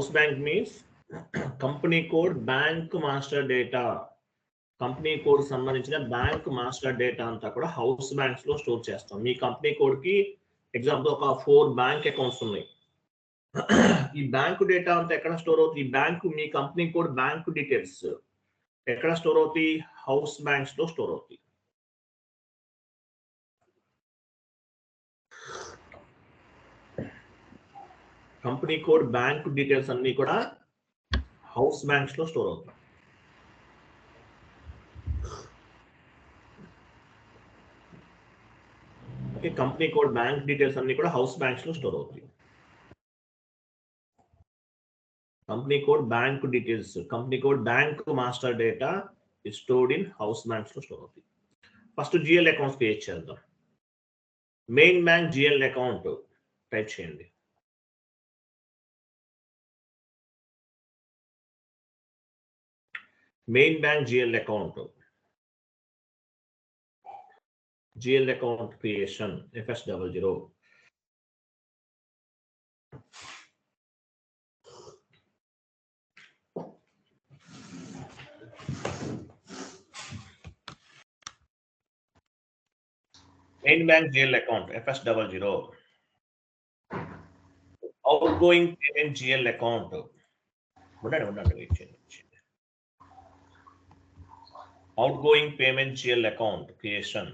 House bank means company code bank master data, company code సంబంధించిన bank master data అంతా కూడా house banks లో store చేస్తాం. మీ company code కి ఎగ్జాంపుల్ ఒక 4 బ్యాంక్ అకౌంట్స్ ఉన్నాయి. ఈ బ్యాంకు డేటా అంతా ఎక్కడ స్టోర్ అవుతుంది? ఈ బ్యాంకు మీ కంపెనీ కోడ్ బ్యాంక్ డీటెయిల్స్ ఎక్కడ స్టోర్ అవుతాయి? హౌస్ బ్యాంక్స్ లో స్టోర్ అవుతాయి. కంపెనీ కోడ్ బ్యాంక్ డీటెయిల్స్ అన్ని కూడా హౌస్ బ్యాంక్స్ లో స్టోర్ అవుతాయి. Okay, company code bank details అన్ని కూడా హౌస్ బ్యాంక్స్ లో స్టోర్ అవుతాయి. Company code bank details, company code bank master data is stored in house banks లో స్టోర్ అవుతాయి. ఫస్ట్ జిఎల్ అకౌంట్స్ క్రియేట్ చేద్దాం. Main bank GL account type చేయండి. Main bank GL account, GL account creation FS00. Main bank GL account FS00. outgoing payment GL account. Outgoing payment GL account creation.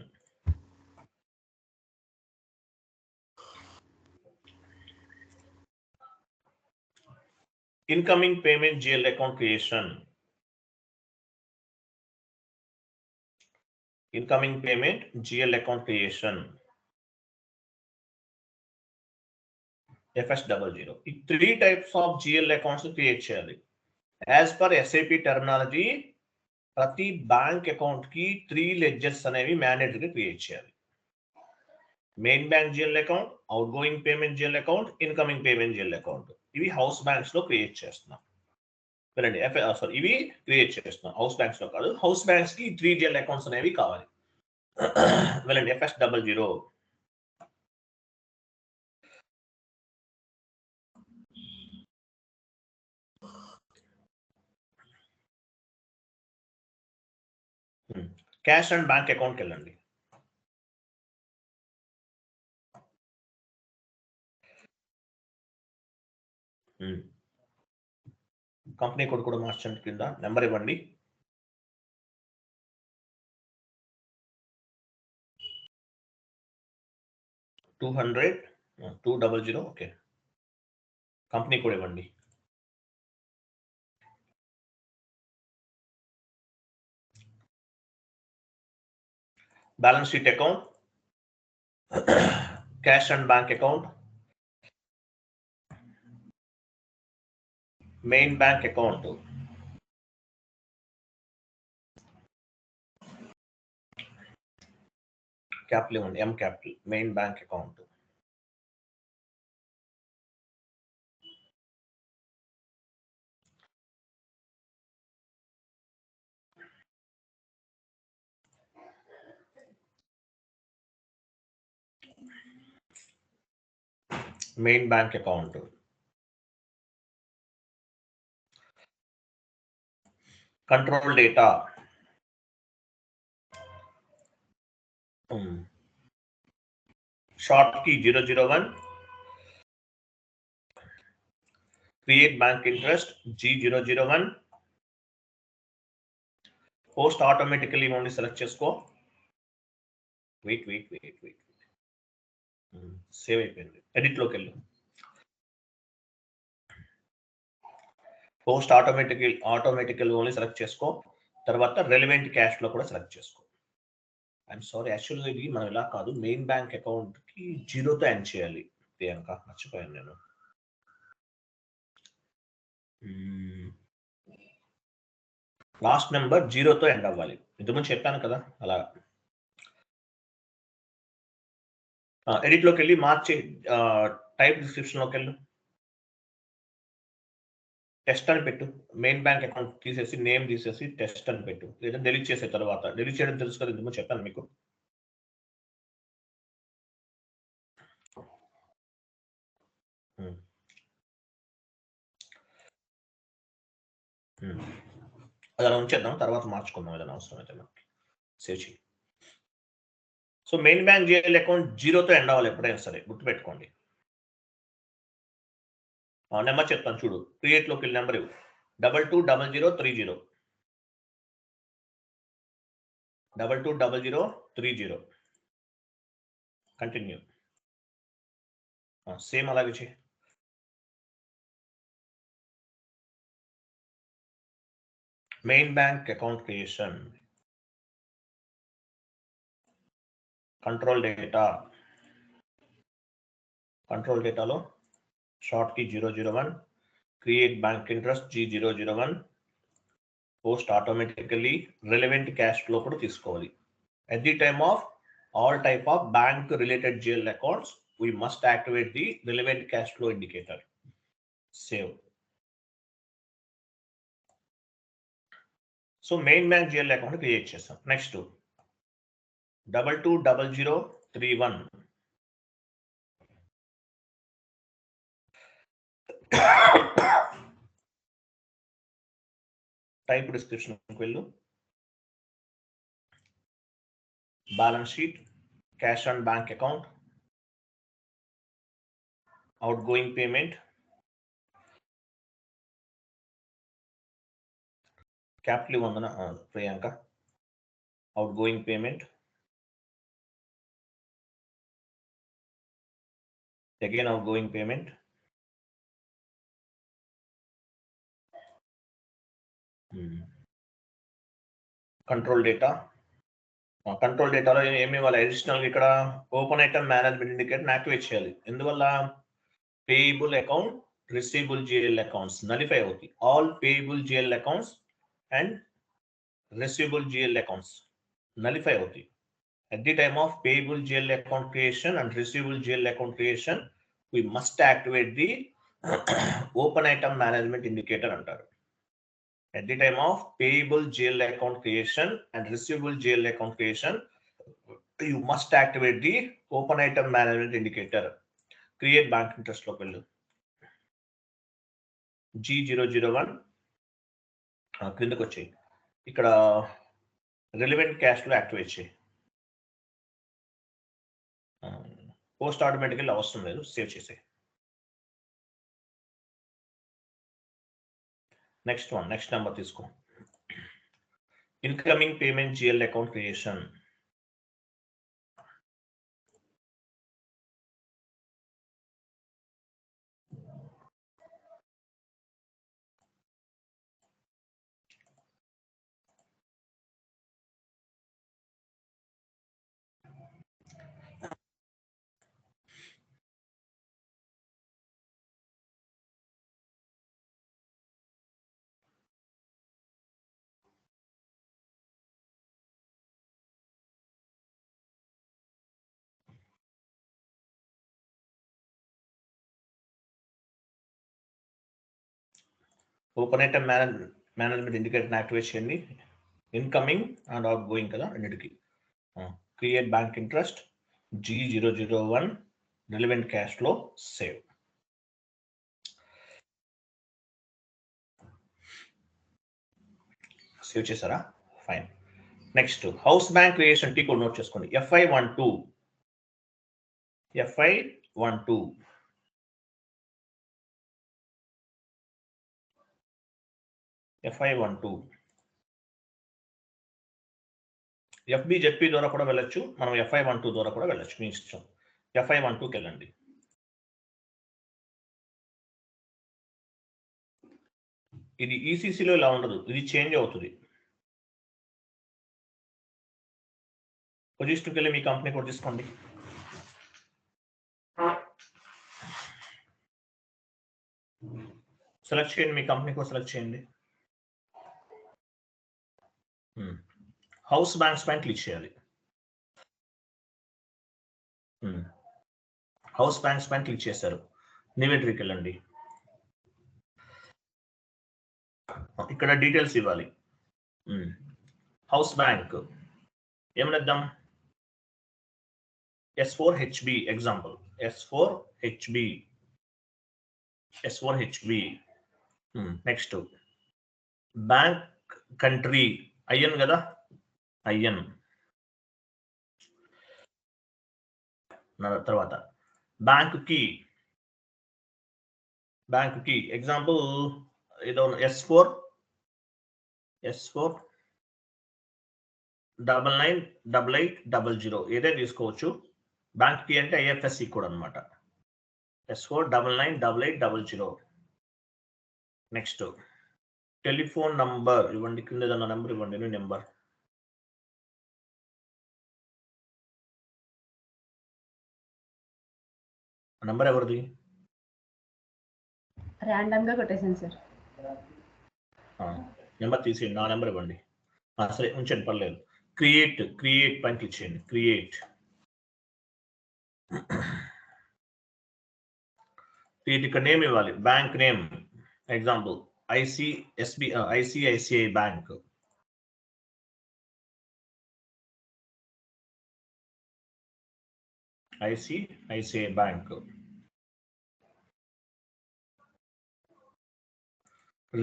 Incoming payment GL account creation. Incoming payment GL account creation. FS00. 3 types of GL accounts create చేయాలి. As per SAP terminology, ప్రతి bank account కి 3 ledgers అనేవి మ్యాండేటరీగా create చేయాలి. Main bank GL account, out going payment GL account, incoming payment GL account. ఇవి house banks లో create చేస్తున్నాం. వెళ్ళండి, ఇవి క్రియేట్ చేస్తున్నాం హౌస్ బ్యాంక్స్ లో కాదు. హౌస్ బ్యాంక్స్ కి 3 జిఎల్ అకౌంట్స్ అనేవి కావాలి. వెళ్ళండి, FS00. క్యాష్ అండ్ బ్యాంక్ అకౌంట్కి వెళ్ళండి. కంపెనీ కోడ్ కూడా మార్చండి. కింద నెంబర్ ఇవ్వండి. $200. ఓకే, కంపెనీ కోడ్ ఇవ్వండి. Balance sheet account, cash and bank account, main bank account, capital ఇవ్వండి, M capital, main bank account. Main bank account. Control data, short key 001, create bank interest G001, post automatically only select చేసుకో. Wait, save అయిపోయింది. Edit లోకి వెళ్ళు. Post ఆటోమేటికల్ only select చేసుకో. తర్వాత relevant cash లో కూడా select చేసుకో. ఐఎమ్ సారీ, యాక్చువల్గా ఇది మనం ఇలా కాదు, మెయిన్ బ్యాంక్ అకౌంట్ కి 0తో ఎండ్ చేయాలి. ప్రియాంక, మర్చిపోయాను నేను. లాస్ట్ నెంబర్ 0తో ఎండ్ అవ్వాలి. ఇంతకుముందు చెప్పాను కదా అలా. ఎడిట్ లోకి వెళ్ళి మార్చి టైప్ డిస్క్రిప్షన్ లోకి వెళ్ళు. టెస్ట్ అని పెట్టు. మెయిన్ బ్యాంక్ అకౌంట్ తీసేసి నేమ్ తీసేసి టెస్ట్ అని పెట్టు. లేదా డెలీట్ చేసే తర్వాత, డెలీట్ చేయడం తెలుసు కదా, ఇంతకుముందు చెప్పాను మీకు. అది అలా ఉంచేద్దాం, తర్వాత మార్చుకుందాం ఏదైనా అవసరం అయితే మనకి. సేవ్ చేయి. So main bank GL account 0తో ఎండ్ అవ్వాలి ఎప్పుడైనా సరే, గుర్తుపెట్టుకోండి. నెంబర్ చెప్తాను చూడు, క్రియేట్లోకి వెళ్ళి నెంబర్ 220030 220030. కంటిన్యూ. సేమ్ అలాగే చేయి. Main bank account creation, control డేటాలో షార్ట్ కి 001, create bank interest G001, post automatically relevant cash flow కూడా తీసుకోవాలి. At the time of all type of bank related GL accounts, we must activate the relevant cash flow indicator. Save. So main bank GL account create chesam. Next 220031. Type description quellu. Balance sheet, cash on bank account, outgoing payment, capital vandana Priyanka, outgoing payment, again outgoing payment, control data. Control డేటాలో ఏమి ఇవ్వాలి, additional ఇక్కడ open item management indicator activate చేయాలి. ఎందువల్ల, payable account, receivable GL accounts nullify అవుతాయి. All payable GL accounts and receivable GL accounts nullify అవుతాయి. At the time of payable GL account creation and receivable GL account creation, we must activate the open item management indicator antaru. At the time of payable GL account creation and receivable GL account creation, you must activate the open item management indicator. Create bank interest lo vellu G001 క్రిందకి వచ్చాయి. ఇక్కడ relevant cash లో activate చేయి. Post automatically అవసరం లేదు, save చేసే. Next number తీసుకో. Incoming payment GL account creation. Open item management indicator activate చేయండి. ఇన్కమింగ్ అండ్ అవుట్ గోయింగ్ కదా రెండింటికి. Create bank interest G001, relevant cash flow, save. Save చేశారా? Fine. Next house bank creation T code note చేసుకోండి. FI12 FBZP ద్వారా కూడా వెళ్ళొచ్చు, మనం FI12 ద్వారా కూడా వెళ్ళొచ్చు, మీ ఇష్టం. FI12కి వెళ్ళండి. ఇది ఈసీసీలో ఇలా ఉండదు, ఇది చేంజ్ అవుతుంది. పొజిషన్కి వెళ్ళి మీ కంపెనీ కోడ్ తీసుకోండి. సెలెక్ట్ చేయండి, మీ కంపెనీ కోడ్ సెలెక్ట్ చేయండి. హౌస్ బ్యాంక్స్ పైన క్లిక్ చేయాలి. హౌస్ బ్యాంక్స్ పైన క్లిక్ చేశారు, నివెంట్రీకి వెళ్ళండి. ఇక్కడ డీటెయిల్స్ ఇవ్వాలి. హౌస్ బ్యాంక్ ఏమనిద్దాం, S4HB example, S4HB. Next bank country IN కదా, ఐఎన్. తర్వాత బ్యాంక్ కి ఎగ్జాంపుల్ ఏదో S4 998800 ఏదే తీసుకోవచ్చు. బ్యాంక్ కి అంటే IFSC కోడ్ అనమాట. S4 998800. నెక్స్ట్ టెలిఫోన్ నంబర్ ఇవ్వండి, కింద ఏదన్నా నెంబర్ ఇవ్వండి. నెంబర్ నెంబర్ ఎవరిది? ర్యాండమ్ గా కొట్టేసాను సార్. నెంబర్ తీసేయండి, నా నెంబర్ ఇవ్వండి. సరే ఉంచండి, పర్లేదు. క్రియేట్ పైన క్లిక్ చేయండి. క్రియేట్ ఇక్కడ నేమ్ ఇవ్వాలి. Bank name example ICICI bank. ICICI bank.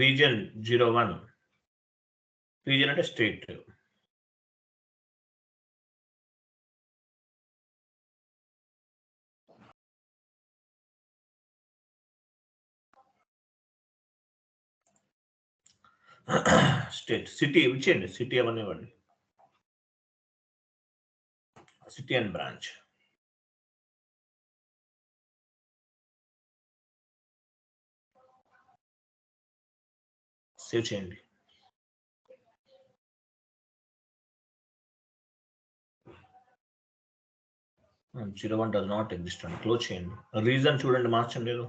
Reason 01. Reason అంటే స్టేట్. స్టేట్. సిటీ ఇచ్చేయండి, సిటీ అవన్నీ ఇవ్వండి. City and branch. సేవ్ చేయండి. జీరో 01 డస్ నాట్ ఎగ్జిస్ట్ అని క్లోజ్ చేయండి. రీజన్ చూడండి, మార్చండి. లేదు,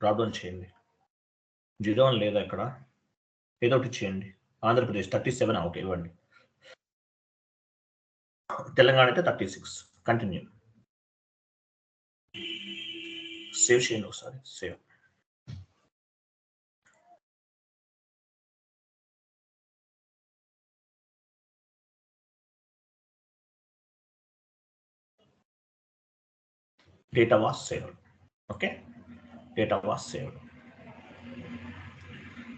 డ్రాప్ డౌన్ చేయండి. 01 లేదా ఇక్కడ, ఏదో ఒకటి చేయండి. ఆంధ్రప్రదేశ్ 37. ఓకే ఇవ్వండి. తెలంగాణ అయితే 36. కంటిన్యూ. సేవ్ చేయండి ఒకసారి. Save. Data was saved. Okay, data was saved.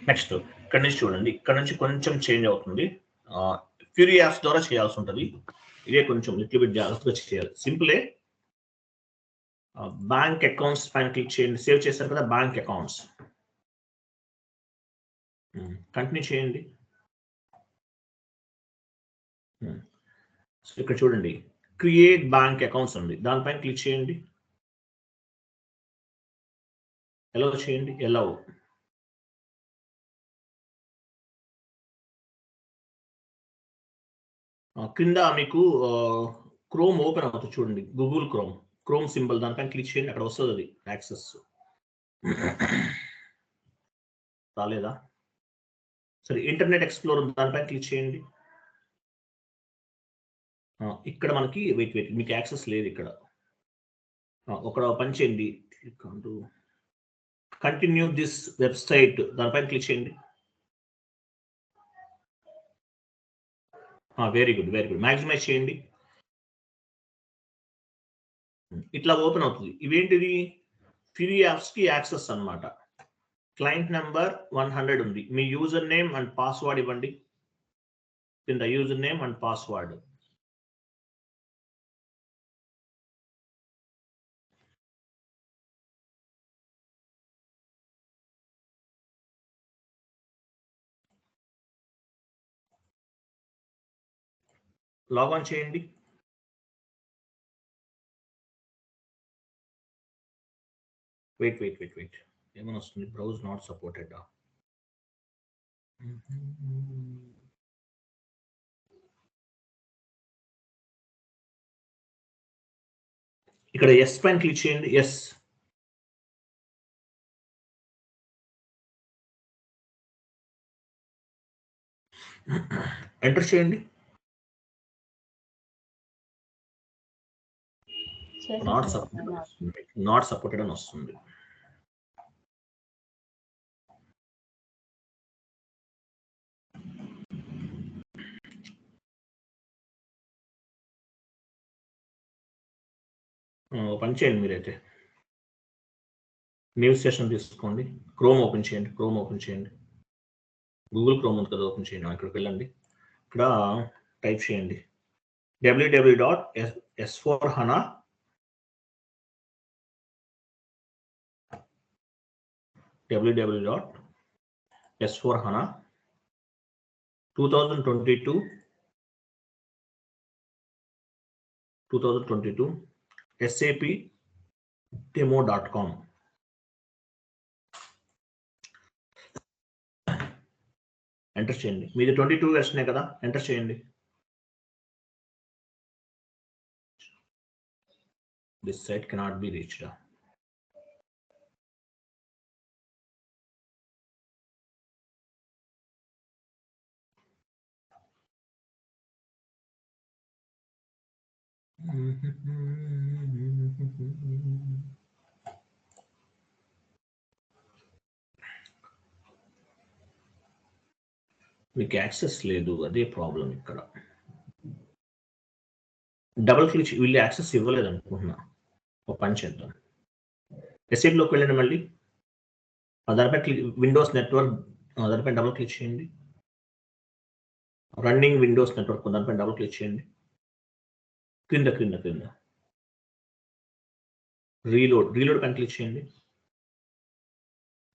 Next ఇక్కడ నుంచి చూడండి, ఇక్కడ నుంచి కొంచెం చేంజ్ అవుతుంది. ఫ్యూరీ యాప్స్ ద్వారా చేయాల్సి ఉంటుంది. ఇదే కొంచెం లిటిల్ బిట్ జాగ్రత్తగా చేయాలి. సింపులే. బ్యాంక్ అకౌంట్స్ పైన క్లిక్ చేయండి. సేవ్ చేశారు కదా, బ్యాంక్ అకౌంట్స్. కంటిన్యూ చేయండి. సో ఇక్కడ చూడండి, క్రియేట్ బ్యాంక్ అకౌంట్స్ ఉంది, దానిపైన క్లిక్ చేయండి. ఎలా చేయండి, ఎలా క్రింద మీకు క్రోమ్ ఓపెన్ అవుతుంది చూడండి, గూగుల్ క్రోమ్ సింబల్, దానిపైన క్లిక్ చేయండి. అక్కడ వస్తుంది అది యాక్సెస్. రాలేదా? సరే, ఇంటర్నెట్ ఎక్స్ప్లోరర్ దానిపైన క్లిక్ చేయండి. ఇక్కడ మనకి వెయిట్ మీకు యాక్సెస్ లేదు ఇక్కడ. ఒక పని చేయండి, కంటిన్యూ దిస్ వెబ్సైట్ దానిపైన క్లిక్ చేయండి. వెరీ గుడ్, మ్యాక్సిమైజ్ చేయండి. ఇట్లా ఓపెన్ అవుతుంది. ఇవేంటిది? ఫ్రీ యాప్స్ కి యాక్సెస్ అన్నమాట. క్లయింట్ నెంబర్ 100 ఉంది. మీ యూజర్ నేమ్ అండ్ పాస్వర్డ్ ఇవ్వండి. కింద user name and password. Login చేయండి. వెయిట్ ఏమైనా వస్తుంది? Browse not supported. ఇక్కడ ఎస్ పైన క్లిక్ చేయండి. ఎస్. ఎంటర్ చేయండి. నాట్ సపోర్టెడ్ అని వస్తుంది. పని చేయండి మీరైతే. న్యూస్ సెషన్ తీసుకోండి. క్రోమ్ ఓపెన్ చేయండి. గూగుల్ క్రోమ్ ఉంది కదా, ఓపెన్ చేయండి. ఇక్కడికి వెళ్ళండి. ఇక్కడ టైప్ చేయండి www.s4hana www.s4hana 2022 SAP demo.com. Enter చేయండి. మీది 22 వెర్షనే కదా, ఎంటర్ చేయండి. This site cannot be reached. మీకు యాక్సెస్ లేదు, అదే ప్రాబ్లం ఇక్కడ. డబుల్ క్లిక్, వీళ్ళు యాక్సెస్ ఇవ్వలేదు అనుకుంటున్నా. ఒక పని చేద్దాం, ఎస్ఏపిలోకి వెళ్ళండి. మళ్ళీ దానిపై విండోస్ నెట్వర్క్, దానిపై డబుల్ క్లిక్ చేయండి. రన్నింగ్ విండోస్ నెట్వర్క్ దానిపై డబుల్ క్లిక్ చేయండి. క్రింద క్రింద క్రింద రీలోడ్ పైన క్లిక్ చేయండి.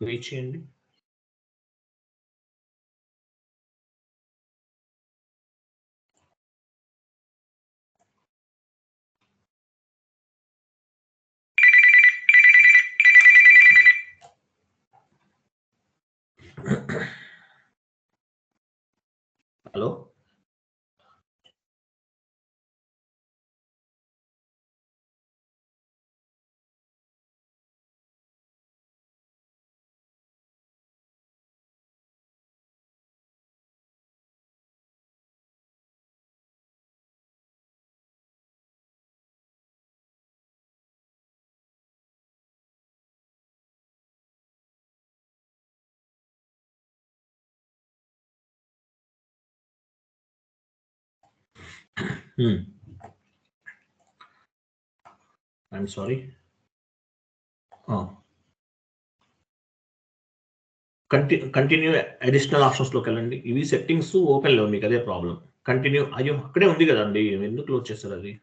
వెయిట్ చేయండి. Hello, I'm sorry. Continue additional ఆప్షన్స్లోకి వెళ్ళండి. ఇవి సెట్టింగ్స్ ఓపెన్ లేవు, మీకు అదే ప్రాబ్లం. కంటిన్యూ, అయ్యో అక్కడే ఉంది కదండి, ఎందుకు క్లోజ్ చేస్తారు అది?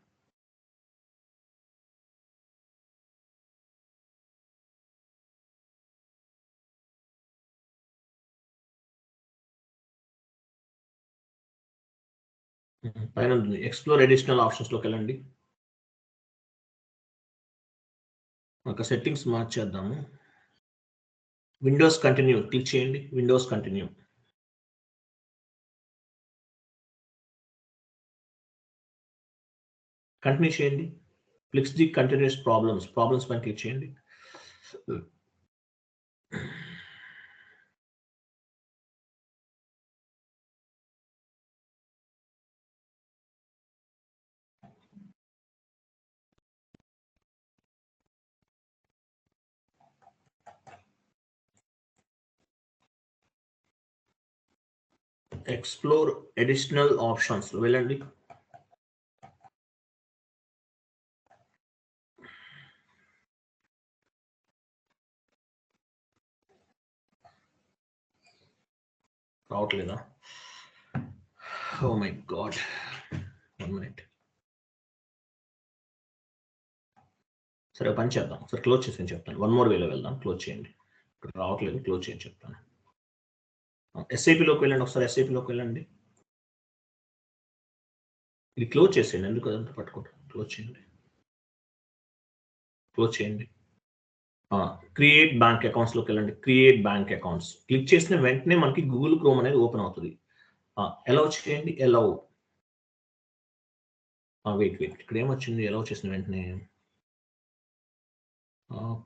పైన ఉంది ఎక్స్ప్లోర్ అడిషనల్ ఆప్షన్స్లోకి వెళ్ళండి. ఒక సెట్టింగ్స్ మార్చేద్దాము. విండోస్ కంటిన్యూ క్లిక్ చేయండి. విండోస్ కంటిన్యూ చేయండి. క్లిక్స్ ది కంటిన్యూస్ ప్రాబ్లమ్స్ పైన క్లిక్ చేయండి. ఎక్స్ప్లోర్ అడిషనల్ ఆప్షన్స్ వెళ్ళండి. రావట్లేదా? Oh my God, 1 minute. సరే పని చేద్దాం, సరే క్లోజ్ చేసి చెప్తాను. 1 more వేలో వెళ్దాం. క్లోజ్ చేయండి. రావట్లేదు, క్లోజ్ చేయండి చెప్తాను. ఎస్ఐపిలోకి వెళ్ళండి. ఒకసారి ఎస్ఐపిలోకి వెళ్ళండి. ఇది క్లోజ్ చేసేయండి, ఎందుకు అదంతా పట్టుకుంటారు. క్లోజ్ చేయండి. క్రియేట్ బ్యాంక్ అకౌంట్స్లోకి వెళ్ళండి. క్రియేట్ బ్యాంక్ అకౌంట్స్ క్లిక్ చేసిన వెంటనే మనకి గూగుల్ క్రోమ్ అనేది ఓపెన్ అవుతుంది. అలౌ చేయండి. వెయిట్ ఇక్కడ ఏమొచ్చింది? అలౌ చేసిన వెంటనే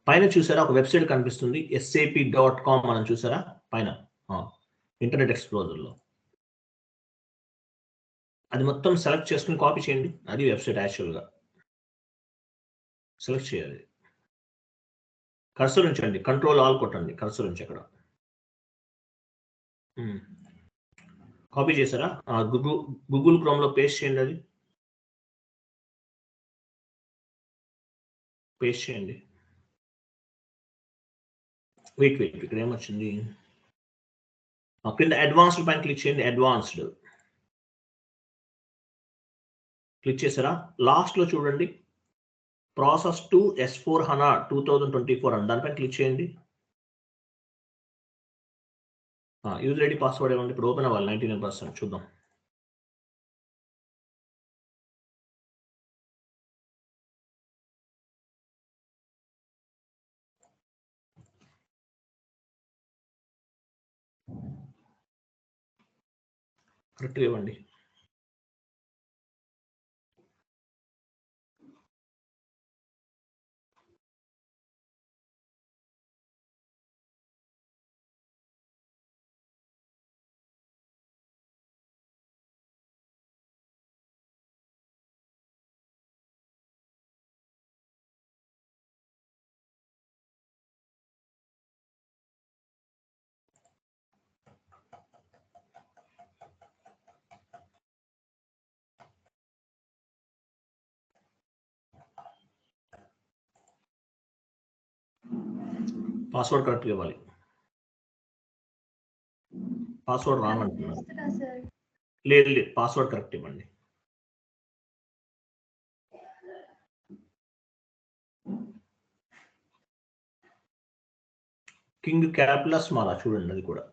పైన చూసారా ఒక వెబ్సైట్ కనిపిస్తుంది, sap.com మనం చూసారా పైన ఇంటర్నెట్ ఎక్స్ప్లోరర్లో. అది మొత్తం సెలెక్ట్ చేసుకుని కాపీ చేయండి. అది వెబ్సైట్ యాక్చువల్గా సెలెక్ట్ చేయాలి. కర్సర్ ఉంచండి, కంట్రోల్ ఆల్ కొట్టండి, కర్సర్ ఉంచి అక్కడ. కాపీ చేశారా? గూగుల్ క్రోమ్లో పేస్ట్ చేయండి. అది పేస్ట్ చేయండి. వెయిట్ ఇక్కడ ఏమొచ్చింది? కింద అడ్వాన్స్డ్ పైన క్లిక్ చేయండి. అడ్వాన్స్డ్ క్లిక్ చేసారా? లాస్ట్ లో చూడండి ప్రాసెస్ టు S4 HANA 2024 అని దానిపైన క్లిక్ చేయండి. యూజర్ ఐడి పాస్వర్డ్ ఏమండి ఇప్పుడు ఓపెన్ అవ్వాలి 99%. చూద్దాం. కరెక్ట్గా ఇవ్వండి. పాస్వర్డ్ కరెక్ట్గా ఇవ్వాలి. పాస్వర్డ్ రాంగ్ అంటున్నారు. లేదు పాస్వర్డ్ కరెక్ట్ ఇవ్వండి. కింగ్ క్యాపిటల్ స్మాల్ చూడండి, అది కూడా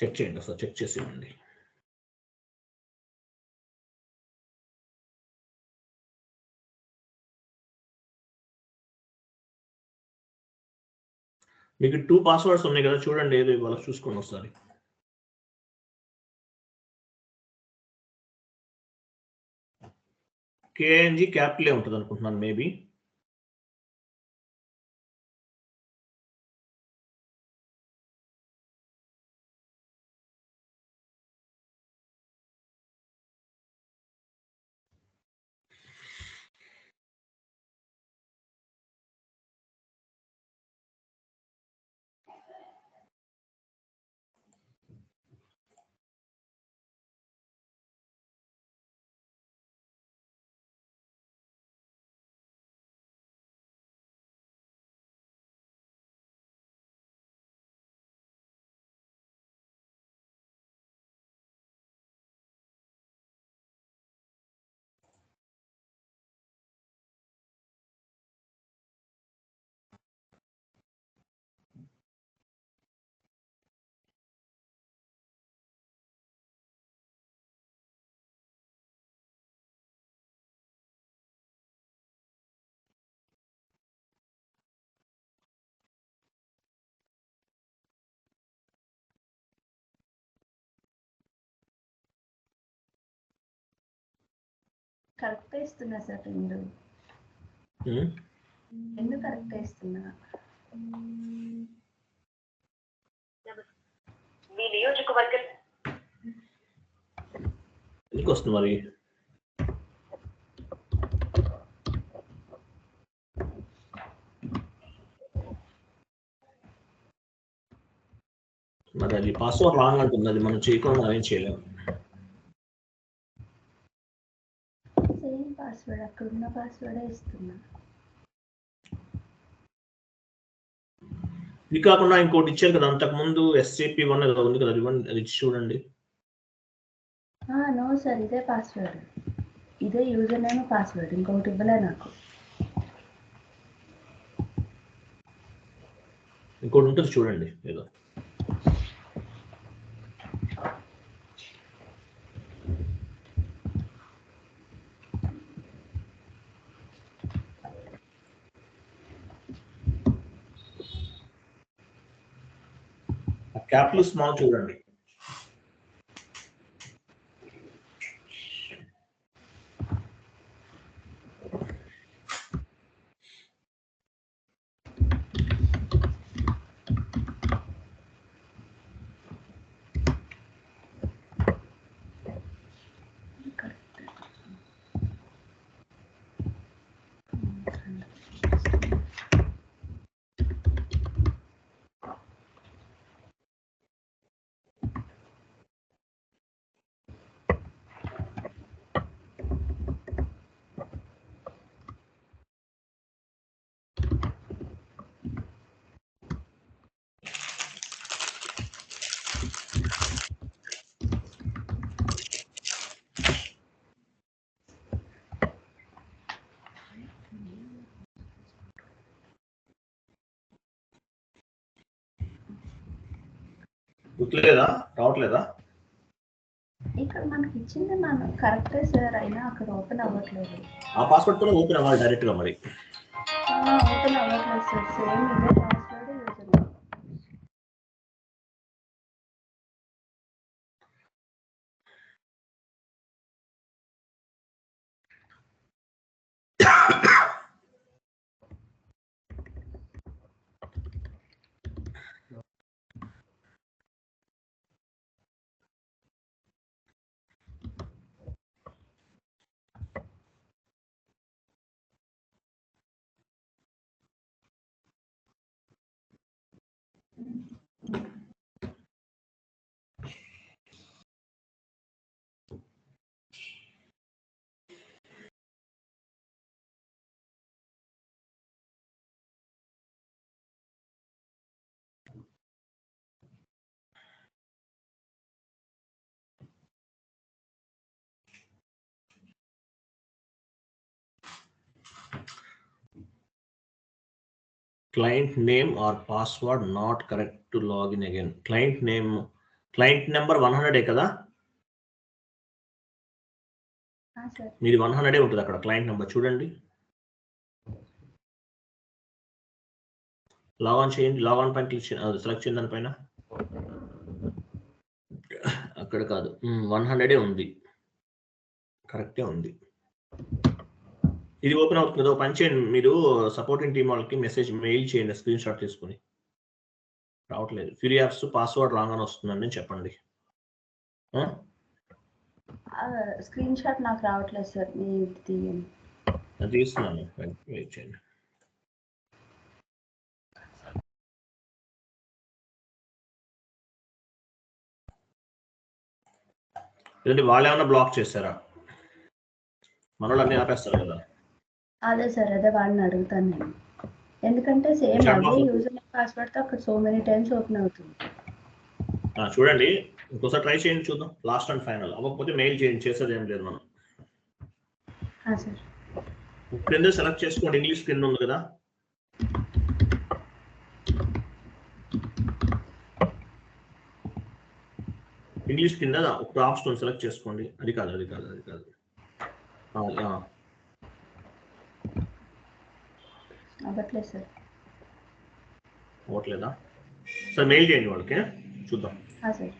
చెక్ చేయండి. సార్ చెక్ చేసి ఇవ్వండి. మీకు 2 పాస్వర్డ్స్ ఉన్నాయి కదా, చూడండి ఏదో ఇవాళ చూసుకోండి ఒకసారి. కేఎన్జి క్యాపిటలే ఉంటుంది అనుకుంటున్నాను మేబీ. కరెక్ట్ ఇస్తున్నా సార్ రెండు కరెక్ట్ ఇస్తున్నా. మీ నియోజకవర్గం ఎందుకు వస్తుంది మరి? మరి అది పాస్వర్డ్ రాంగ్ అంటుంది, అది మనం చేయకుండా అరేంజ్ చేయలేము. సేమ్ పాస్వర్డ్ అక్కడ ఉన్న పాస్వర్డే ఇస్తున్నా. ఇది కాకుండా ఇంకోటి ఇచ్చారు కదా అంతకుముందు SAP1 ఏదో ఉంది కదా, అది చూడండి. నో సార్, ఇదే పాస్వర్డ్, ఇదే యూజర్ నేమ్ పాస్వర్డ్, ఇంకొకటి ఇవ్వలే నాకు. ఇంకోటి ఉంటుంది చూడండి ఏదో. క్యాపిటల్ స్మాల్ చూడండి. గుర్తులేదా? రావట్లేదా? ఇక్కడ మనకి ఇచ్చింది మన కరెక్టే సార్, అయినా అక్కడ ఓపెన్ అవ్వట్లేదు. ఆ పాస్వర్డ్ తో ఓపెన్ అవ్వాలి డైరెక్ట్ గా. మరి ఓపెన్ అవ్వట్లేదు సార్, సేమ్ ఇదే password user name. client name or password not correct to log in again. Client name, client number 100 కదా? సార్ మీది 100 ఉంటుంది అక్కడ. క్లయింట్ నెంబర్ చూడండి. లాగాన్ చేయండి. లాగాన్ పైన క్లిక్ చేయండి, సెలెక్ట్ చేయండి దానిపైన. అక్కడ కాదు, 100 ఉంది, కరెక్టే ఉంది. ఇది ఓపెన్ అవుతుంది. ఒక పని చేయండి, మీరు సపోర్టింగ్ టీం వాళ్ళకి మెయిల్ చేయండి స్క్రీన్ షాట్ తీసుకుని. రావట్లేదు, ఫ్రీ యాప్స్ పాస్వర్డ్ రాంగ్ అని వస్తుందండి చెప్పండి. స్క్రీన్ షాట్ నాకు రావట్లేదు సార్, మీరు తీయండి. నేను తీస్తున్నాను, వెయిట్ చేయండి. లేదంటే వాళ్ళు ఏమైనా బ్లాక్ చేస్తారా? మన వాళ్ళు అన్ని ఆపేస్తారు కదా. అదే సార్, అదే వాళ్ళని అడుగుతాను నేను, ఎందుకంటే సేమ్ అదే యూజర్ నేమ్ పాస్వర్డ్ తో అక్కడ సో మెనీ టైమ్స్ ఓపెన్ అవుతుంది. చూడండి, ఇంకోసారి ట్రై చేయండి, చూద్దాం. లాస్ట్ అండ్ ఫైనల్ అవ్వకపోతే మెయిల్ చేయండి, చేసేది ఏం లేదు మనం. సార్ కింద సెలెక్ట్ చేసుకోండి, ఇంగ్లీష్ కింద ఉంది కదా. ఇంగ్లీష్ కింద ఒక ఆప్షన్ సెలెక్ట్ చేసుకోండి. అది కాదు, అది కాదు, అది కాదు. అవ్వట్లేదు సార్. అవ్వట్లేదా? సార్ మెయిల్ చేయండి వాళ్ళకి, చూద్దాం. సార్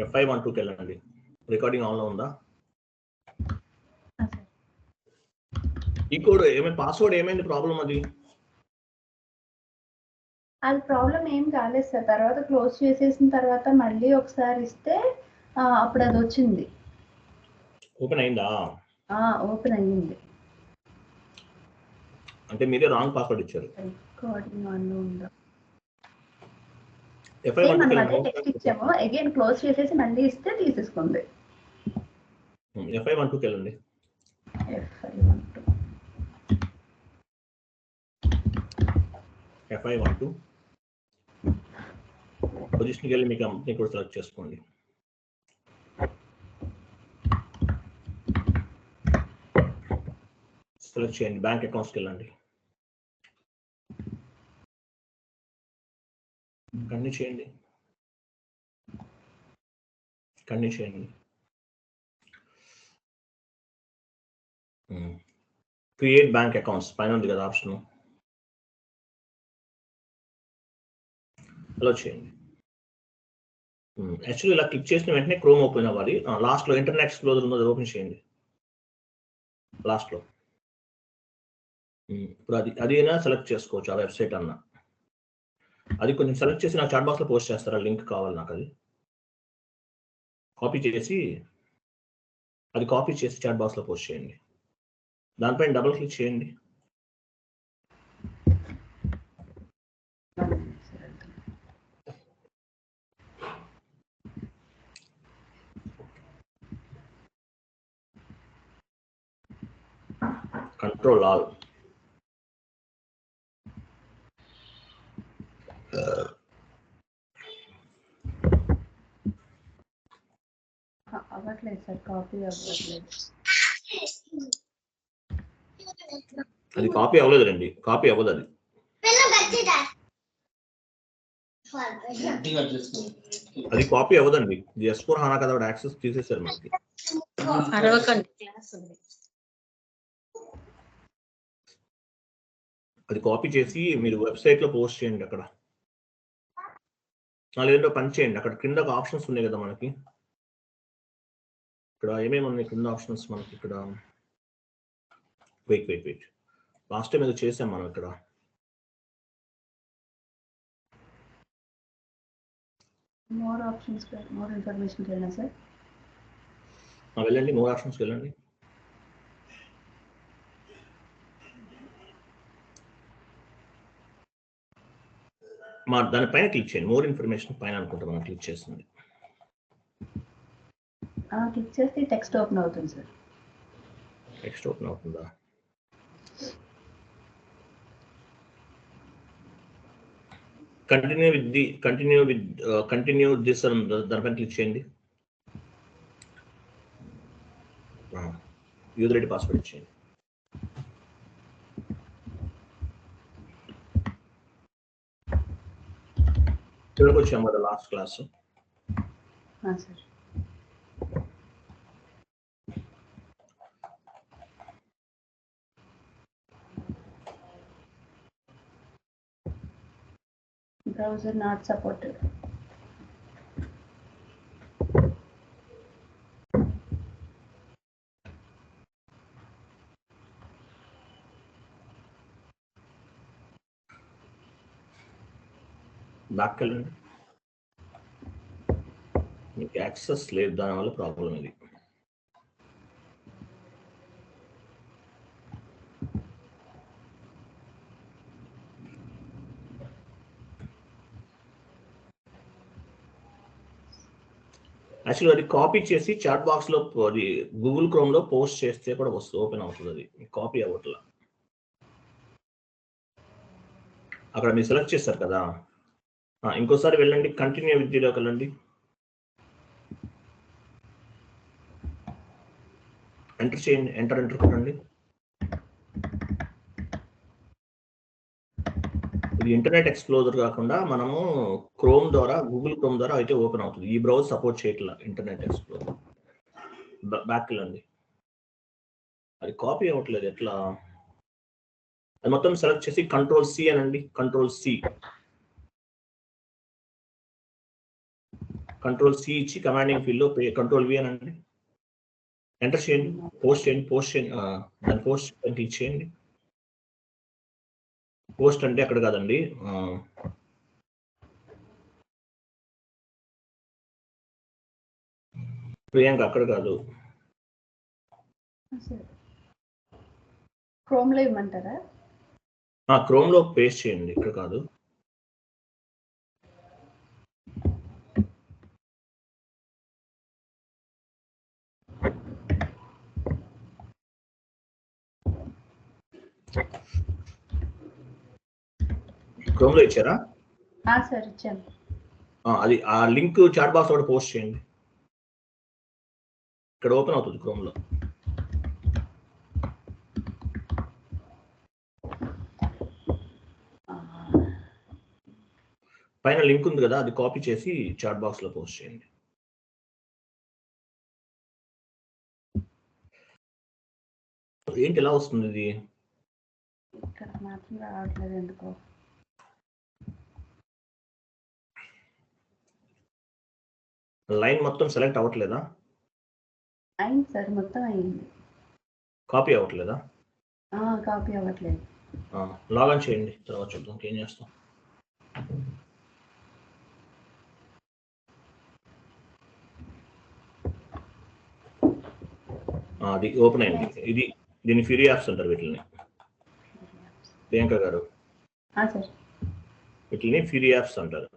F512కి వెళ్ళండి. రికార్డింగ్ ఆన్లో ఉందా? ఈ కోడ్ ఏమైంది? పాస్వర్డ్ ఏమైంది? ప్రాబ్లం అది ప్రాబ్లం ఏం కాలేదు సార్. తర్వాత క్లోజ్ చేసేసిన తర్వాత మళ్ళీ ఒకసారి ఇస్తే అప్పుడు అది వచ్చింది. ఓపెన్ అయిందా? ఓపెన్ అయ్యింది. అంటే మీరే రాంగ్ పాస్వర్డ్ ఇచ్చారు. రికార్డింగ్ ఆన్లో ఉందా? F512 మనం అదే టెక్స్ట్ ఇచ్చాము, అగైన్ క్లోజ్ చేసేసి మళ్ళీ ఇస్తే తీసేసుకుంది. F512కి వెళ్ళండి. F512 పొజిషన్కి వెళ్ళి మీ కంపెనీ కూడా సెలెక్ట్ చేసుకోండి. సెలెక్ట్ చేయండి, బ్యాంక్ అకౌంట్స్కి వెళ్ళండి. కన్నీ చేయండి, కన్నీ చేయండి. క్రియేట్ బ్యాంక్ అకౌంట్స్ పైన ఉంది కదా ఆప్షన్, అలా చేయండి. యాక్చువల్లీ ఇలా క్లిక్ చేసిన వెంటనే క్రోమ్ ఓపెన్ అవ్వాలి. లాస్ట్లో ఇంటర్నెట్ ఎక్స్ప్లోరర్ ఉన్నది ఓపెన్ చేయండి లాస్ట్లో. ఇప్పుడు అది అయినా సెలెక్ట్ చేసుకోవచ్చు, ఆ వెబ్సైట్ అన్నా. అది కొంచెం సెలెక్ట్ చేసి నాకు చాట్ బాక్స్లో పోస్ట్ చేస్తారా? లింక్ కావాలి నాకు. అది కాపీ చేసి చాట్ బాక్స్లో పోస్ట్ చేయండి. దానిపైన డబుల్ క్లిక్ చేయండి. Control all. అవ్వట్లేదు సార్, కాపీ అవ్వట్లేదు. అది కాపీ అవ్వలేదండి, కాపీ అవ్వదు అది. అది కాపీ అవ్వదండి. S4 HANA కదా, యాక్సెస్ తీసేసారు మనకి. అది కాపీ చేసి మీరు వెబ్సైట్ లో పోస్ట్ చేయండి. అక్కడ లేదంటే పని చేయండి. అక్కడ కింద ఆప్షన్స్ ఉన్నాయి కదా మనకి. ఇక్కడ ఏమేమి ఉన్నాయి కింద ఆప్షన్స్ మనకి? ఇక్కడ వెయిట్ లాస్ట్ టైం ఏదో చేసాం మనం. ఇక్కడ మోర్ ఆప్షన్స్, మోర్ ఇన్ఫర్మేషన్ వెళ్ళండి సార్. వెళ్ళండి, మోర్ ఆప్షన్స్కి వెళ్ళండి. దానిపైన క్లిక్ చేయండి. మోర్ ఇన్ఫర్మేషన్ పైన అనుకుంటా మనం క్లిక్ చేస్తుంది. క్లిక్ చేస్తే టెక్స్ట్ ఓపెన్ అవుతుంది సార్. టెక్స్ట్ ఓపెన్ అవుతుందా? కంటిన్యూ విత్ దిస్ దానిపైన క్లిక్ చేయండి. యూజర్ ఐడి పాస్వర్డ్ ఇచ్చేయండి. చివరికి వచ్చాము కదా, last class. Sir browser not supported. Back వెళ్ళండి. మీకు యాక్సెస్ లేదు, దానివల్ల ప్రాబ్లం ఇది. యాక్చువల్గా అది కాపీ చేసి చాట్ బాక్స్ లో, అది గూగుల్ క్రోమ్ లో పోస్ట్ చేస్తే కూడా వస్తుంది, ఓపెన్ అవుతుంది. అది కాపీ అవ్వట్లా. అక్కడ మీరు సెలెక్ట్ చేస్తారు కదా, ఇంకోసారి వెళ్ళండి, కంటిన్యూ విత్ లోకి వెళ్ళండి. ఎంటర్ చేయండి, ఎంటర్ కొట్టండి. ఇది ఇంటర్నెట్ ఎక్స్ప్లోరర్ కాకుండా మనము క్రోమ్ ద్వారా, గూగుల్ క్రోమ్ ద్వారా అయితే ఓపెన్ అవుతుంది. ఈ బ్రౌజర్ సపోర్ట్ చేయట్లా ఇంటర్నెట్ ఎక్స్ప్లోరర్. బ్యాక్ వెళ్ళండి. అది కాపీ అవ్వట్లేదు, ఎట్లా? అది మొత్తం సెలెక్ట్ చేసి Ctrl+C అనండి. Ctrl+C ఇచ్చి కమాండింగ్ ఫీల్డ్ లో Ctrl+V అనండి. ఎంటర్ చేయండి, పోస్ట్ చేయండి. దాని పోస్ట్ అంటే ఇచ్చేయండి. పోస్ట్ అంటే అక్కడ కాదండి, ప్రియాంక అక్కడ కాదు. క్రోమ్ లో ఇవ్వమంటారా? క్రోమ్ లో పేస్ట్ చేయండి, ఇక్కడ కాదు. క్రోమ్ లో ఇచ్చారా? సార్ ఇచ్చాను. అది ఆ లింక్ చాట్ బాక్స్ లో పోస్ట్ చేయండి. ఇక్కడ ఓపెన్ అవుతుంది క్రోమ్ లో. పైన లింక్ ఉంది కదా, అది కాపీ చేసి చాట్ బాక్స్ లో పోస్ట్ చేయండి. ఏంటి ఎలా వస్తుంది ఇది? ఇక్కడ మాత్రం రావట్లేదు ఎందుకో. లైన్ మొత్తం సెలెక్ట్ అవ్వట్లేదా? అయింది సార్, మొత్తం అయింది. కాపీ అవ్వట్లేదా? కాపీ అవ్వట్లేదు. లాగిన్ చేయండి, తర్వాత చూద్దాం ఏం చేస్తాం. అది ఓపెన్ అయింది. దీన్ని ఫ్రీ యాప్స్ అంటారు వీటిని, ప్రియాంక గారు. వీటిని ఫ్రీ యాప్స్ అంటారు.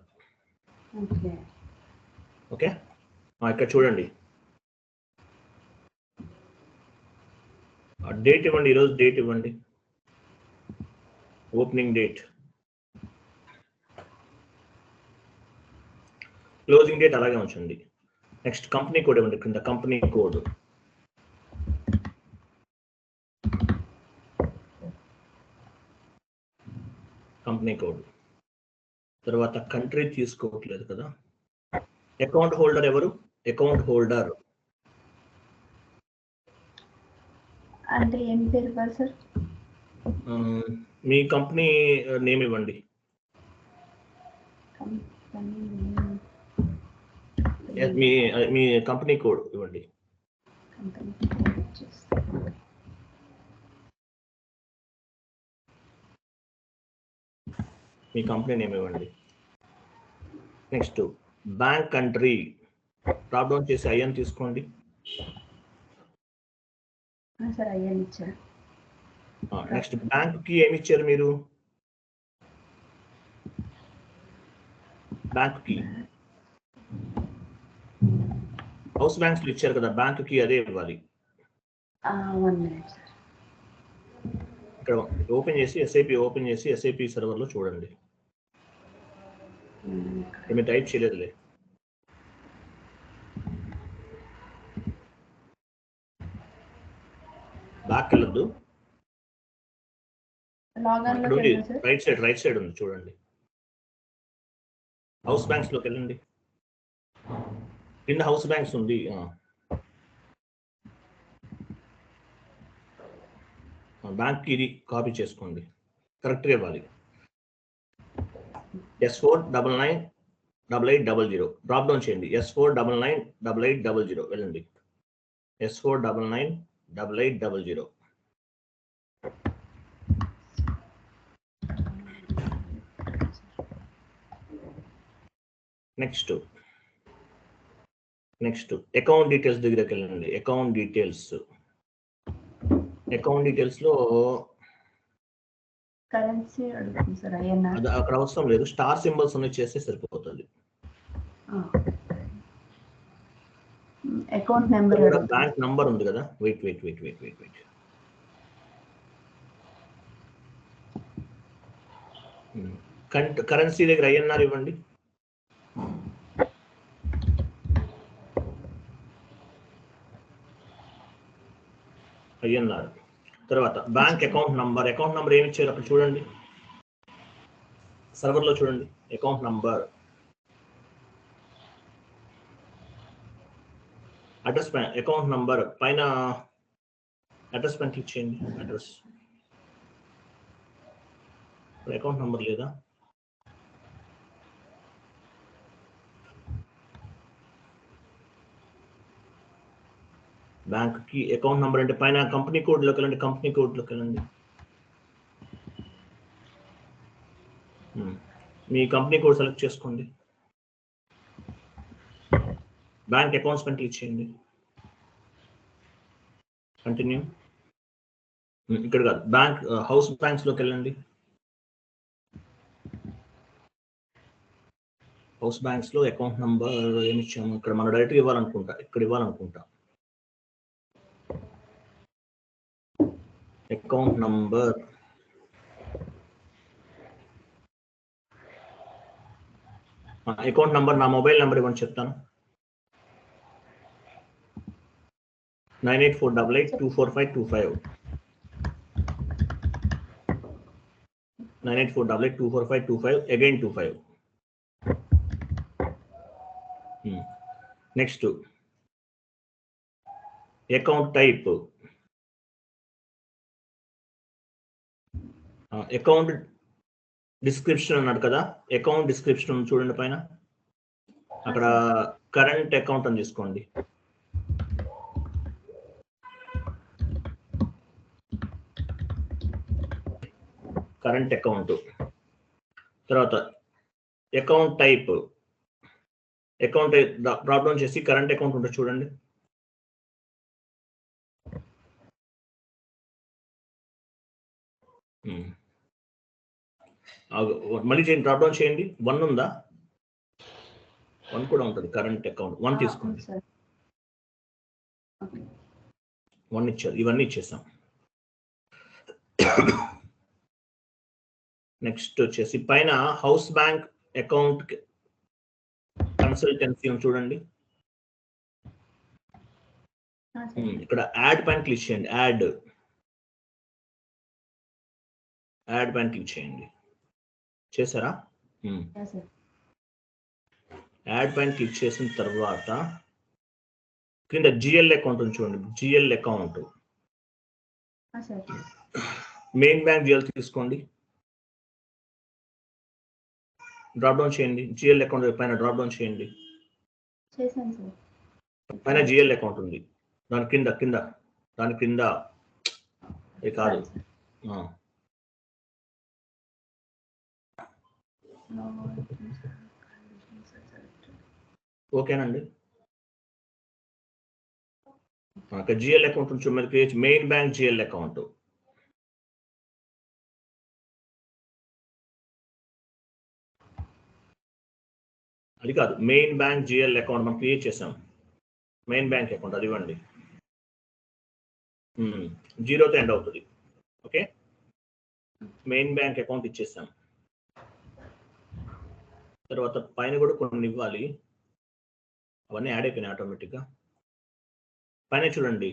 ఓకే, ఇక్కడ చూడండి, డేట్ ఇవ్వండి, ఈరోజు డేట్ ఇవ్వండి, ఓపెనింగ్ డేట్, క్లోజింగ్ డేట్ అలాగే ఉంచండి. నెక్స్ట్ కంపెనీ కోడ్ ఇవ్వండి, కింద కంపెనీ కోడ్. కంపెనీ కోడ్ తర్వాత కంట్రీ తీసుకోవట్లేదు కదా. అకౌంట్ హోల్డర్ ఎవరు? అకౌంట్ హోల్డర్ అంటే ఏం పేరు ఇవ్వాలి సార్? మీ కంపెనీ నేమ్ ఇవ్వండి. మీ కంపెనీ కోడ్ ఇవ్వండి. మీ కంపెనీ నేమ్ ఇవ్వండి. Next bank country drop down చేసి ఐఎన్ తీసుకోండి. సార్ ఐఎన్ ఇచ్చారు. నెక్స్ట్ బ్యాంక్ కి ఏమి ఇచ్చారు మీరు? బ్యాంక్ కి హౌస్ బ్యాంక్స్ ఇచ్చారు కదా, బ్యాంక్ కి అదే ఇవ్వాలి. 1 minute సార్. ఇక్కడ ఓపెన్ చేసి ఎస్ఐపి ఓపెన్ చేసి ఎస్ఐపి సర్వర్ లో చూడండి. మీరు టైప్ చేయలేదులే. బ్యాక్ వెళ్ళొద్దు, రైట్ సైడ్ ఉంది చూడండి. హౌస్ బ్యాంక్స్ లోకి వెళ్ళండి, కింద హౌస్ బ్యాంక్స్ ఉంది. బ్యాంక్ ఇది కాపీ చేసుకోండి, కరెక్ట్గా ఇవ్వాలి. S4998800 డ్రాప్ డౌన్ చేయండి. S4998800 వెళ్ళండి. S4998800. నెక్స్ట్ అకౌంట్ డీటెయిల్స్ దగ్గరికి వెళ్ళండి. అకౌంట్ డీటెయిల్స్ లో కరెన్సీ అడుగుతుంది సార్. ఐఎన్ఆర్ అక్కడ అవసరం లేదు, స్టార్ సింబల్స్ ఉన్నాయి చేస్తే సరిపోతుంది. అకౌంట్ నెంబర్, బ్యాంక్ నంబర్ ఉంది కదా. వెయిట్ కరెన్సీ దగ్గర ఐఎన్ఆర్ ఇవ్వండి. ఐఎన్ఆర్ తర్వాత బ్యాంక్ అకౌంట్ నంబర్ ఏమి ఇచ్చారు అక్కడ చూడండి, సర్వర్ లో చూడండి. Account number, address account number పైన అడ్రస్ పైన క్లిక్ చేయండి. అడ్రస్ అకౌంట్ నంబర్ లేదా? బ్యాంక్ కి అకౌంట్ నంబర్ అంటే పైన కంపెనీ కోడ్ లోకి వెళ్ళండి. మీ కంపెనీ కోడ్ సెలెక్ట్ చేసుకోండి. బ్యాంక్ అకౌంట్స్ పైన క్లిక్ చేయండి. కంటిన్యూ. ఇక్కడ కాదు, బ్యాంక్ హౌస్ బ్యాంక్స్ లోకి వెళ్ళండి. హౌస్ బ్యాంక్స్ లో అకౌంట్ నంబర్ ఏమి ఇచ్చాము? ఇక్కడ మనం డైరెక్ట్ ఇవ్వాలనుకుంటా, అకౌంట్ నంబర్ నా మొబైల్ నెంబర్ ఇవ్వండి చెప్తాను. 9848824525 9848824525 again 25. Next account type, account description అన్నాడు కదా. అకౌంట్ డిస్క్రిప్షన్ చూడండి పైన, అక్కడ కరెంట్ అకౌంట్ అని తీసుకోండి. కరెంట్ అకౌంట్ తర్వాత అకౌంట్ టైప్ డ్రాప్ డౌన్ చేసి కరెంట్ అకౌంట్ ఉంటుంది చూడండి. మళ్ళీ చేయండి, డ్రాప్ డౌన్ చేయండి. 1 ఉందా? 1 కూడా ఉంటుంది. కరెంట్ అకౌంట్ 1 తీసుకోండి. 1 ఇచ్చారు. ఇవన్నీ ఇచ్చేసాం. నెక్స్ట్ వచ్చేసి పైన హౌస్ బ్యాంక్ అకౌంట్ కన్సల్టెన్సీ చూడండి. ఇక్కడ యాడ్ పైన క్లిక్ చేయండి. యాడ్ పైన క్లిక్ చేయండి. చేశారా? యాడ్ పైన క్లిక్ చేసిన తర్వాత కింద జిఎల్ అకౌంట్ చూడండి. GL account main bank GL తీసుకోండి. డ్రాప్ డౌన్ చేయండి. జిఎల్ అకౌంట్ పైన డ్రాప్ డౌన్ చేయండి. పైన జిఎల్ అకౌంట్ ఉంది. దాని కింద ఇది కాదు. ఓకేనండి. జిఎల్ అకౌంట్ నుంచి మెయిన్ బ్యాంక్ జిఎల్ అకౌంట్. అది కాదు, మెయిన్ బ్యాంక్ జిఎల్ అకౌంట్ మనం క్రియేట్ చేసాం. మెయిన్ బ్యాంక్ అకౌంట్ అది ఇవ్వండి. 0తో ఎండ్ అవుతుంది. ఓకే, మెయిన్ బ్యాంక్ అకౌంట్ ఇచ్చేసాం. తర్వాత పైన కూడా కొన్ని ఇవ్వాలి. అవన్నీ యాడ్ అయిపోయినాయి ఆటోమేటిక్గా. పైన చూడండి,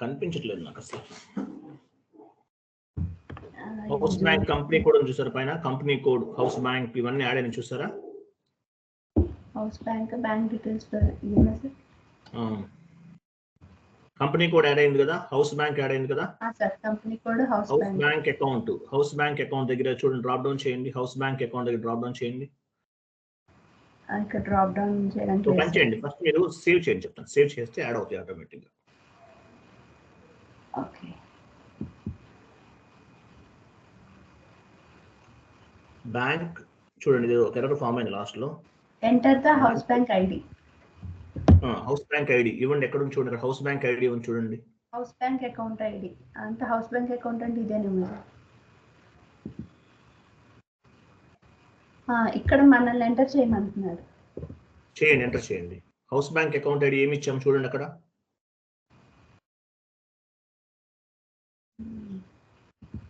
కనిపించట్లేదు నాకు అసలు. హౌస్ బ్యాంక్ కంపెనీ కోడ్ చూసారా? పైన కంపెనీ కోడ్, హౌస్ బ్యాంక్, ఇవన్నీ యాడ్ అయినా చూసారా? House bank details company code add అయింది కదా, హౌస్ బ్యాంక్ యాడ్ అయింది కదా. Company code house bank account. House bank account దగ్గర చూడండి, డ్రాప్ డౌన్ చేయండి. హౌస్ బ్యాంక్ అకౌంట్ దగ్గర డ్రాప్ డౌన్ చేయండి. ఇక్కడ డ్రాప్ డౌన్ చేయడానికి పని చేయండి. ఫస్ట్ మీరు సేవ్ చేయండి చెప్తాను. సేవ్ చేస్తే యాడ్ అవుతాయి ఆటోమేటిక్గా. ఓకే, బ్యాంక్ చూడండి, ఇది ఒక ఎర్రర్ ఫామ్ అయింది లాస్ట్ లో. Enter the house bank ID. House bank ID ఇవ్వండి. ఎక్కడ ఉంది చూడండి, హౌస్ బ్యాంక్ ఐడి ఉంది చూడండి. హౌస్ బ్యాంక్ అకౌంట్ ఐడి అంటే హౌస్ బ్యాంక్ అకౌంట్ అంటే ఇదేనేమో. ఇక్కడ మనల్ని ఎంటర్ చేయమంటున్నారు. చేయండి, ఎంటర్ చేయండి. హౌస్ బ్యాంక్ అకౌంట్ ఐడి ఏమి ఇచ్చాము చూడండి అక్కడ.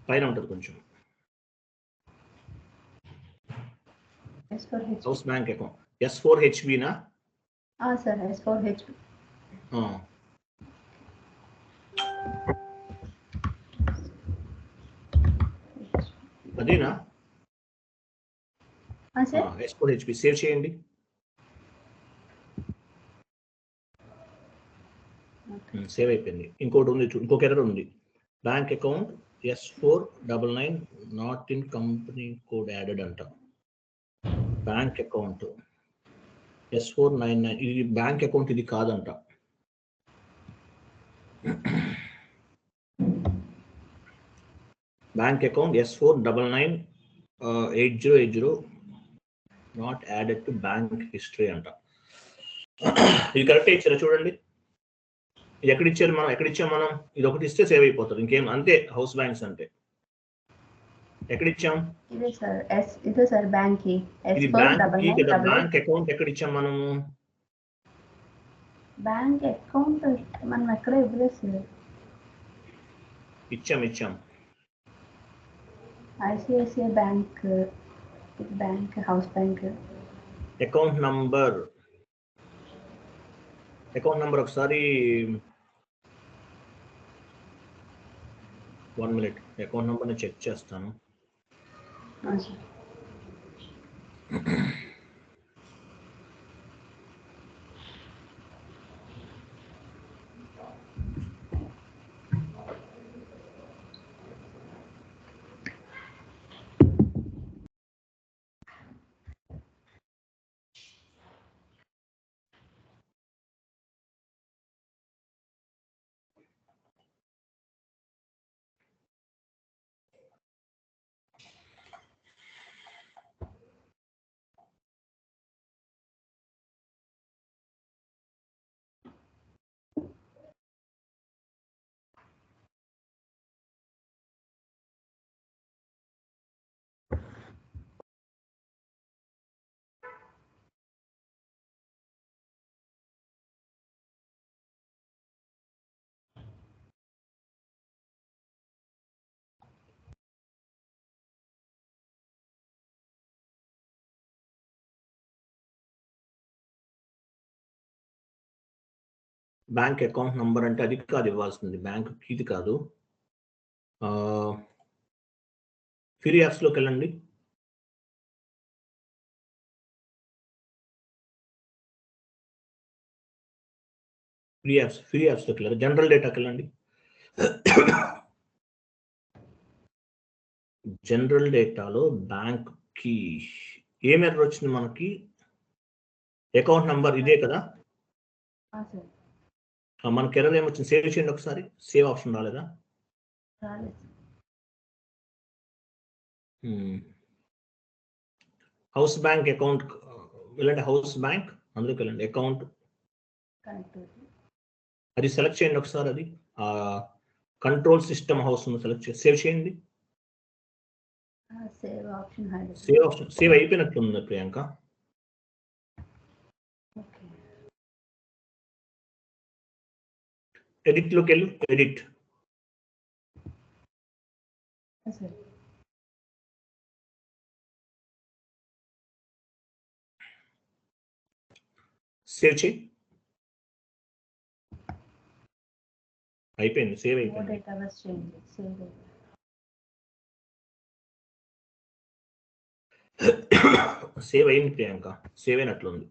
పైన ఉంటుంది కొంచెం. హౌస్ బ్యాంక్ అకౌంట్ S4HB నా? Sir, S4HB. అదేనా? S4HB సేవ్ చేయండి. సేవ్ అయిపోయింది. ఇంకోటి ఉంది, ఇంకొక ఎర్రర్ ఉంది. Bank account S499 not in company code added అంట. బ్యాంక్ అకౌంట్ S499 ఇది బ్యాంక్ అకౌంట్, ఇది కాదంట. Bank account S499 8080 not added to bank history అంట. ఇది కరెక్ట్ ఇచ్చారా చూడండి. ఇది ఎక్కడ ఇచ్చారు మనం? మనం ఇది ఒకటి ఇస్తే సేవ్ అయిపోతుంది. ఇంకేం అంతే హౌస్ బ్యాంక్స్ అంటే. ఎక్కడ ఇచ్చాం? ఇదే సార్ బ్యాంక్ కి. ఇది బ్యాంక్ కి కదా. బ్యాంక్ అకౌంట్ ఎక్కడ ఇచ్చాం మనము? బ్యాంక్ అకౌంట్ మనం ఎక్కడ ఇవ్వలేదు సార్. ఇచ్చాం. ICICI bank, bank house bank. Account number ఒకసారి 1 minute. అకౌంట్ నంబర్ నేను చెక్ చేస్తాను. బ్యాంక్ అకౌంట్ నంబర్ అంటే అది కాదు ఇవ్వాల్సింది, బ్యాంక్ ఇది కాదు. ఫ్రీ యాప్స్లోకి వెళ్ళండి. ఫ్రీ యాప్స్లోకి వెళ్ళారు. జనరల్ డేటాకి వెళ్ళండి. జనరల్ డేటాలో బ్యాంక్ కి ఏం ఎర్రర్ వచ్చింది మనకి? అకౌంట్ నంబర్ ఇదే కదా, మనకి ఎర్రర్ ఏమొచ్చింది? సేవ్ చేయండి ఒకసారి. సేవ్ ఆప్షన్ రాలేదా? హౌస్ బ్యాంక్ అకౌంట్ వెళ్ళండి. హౌస్ బ్యాంక్ అందులోకి వెళ్ళండి. అకౌంట్ అది సెలెక్ట్ చేయండి ఒకసారి. అది కంట్రోల్ సిస్టమ్ హౌస్ సెలెక్ట్ చేసి సేవ్ చేయండి. సేవ్ అయిపోయినట్లుంది ప్రియాంక. ఎడిట్ లోకి వెళ్ళు. ఎడిట్ సేవ్ చేయి. అయిపోయింది, సేవ్ అయిపోయింది. సేవ్ అయింది ప్రియాంక, సేవ్ అయినట్లుంది.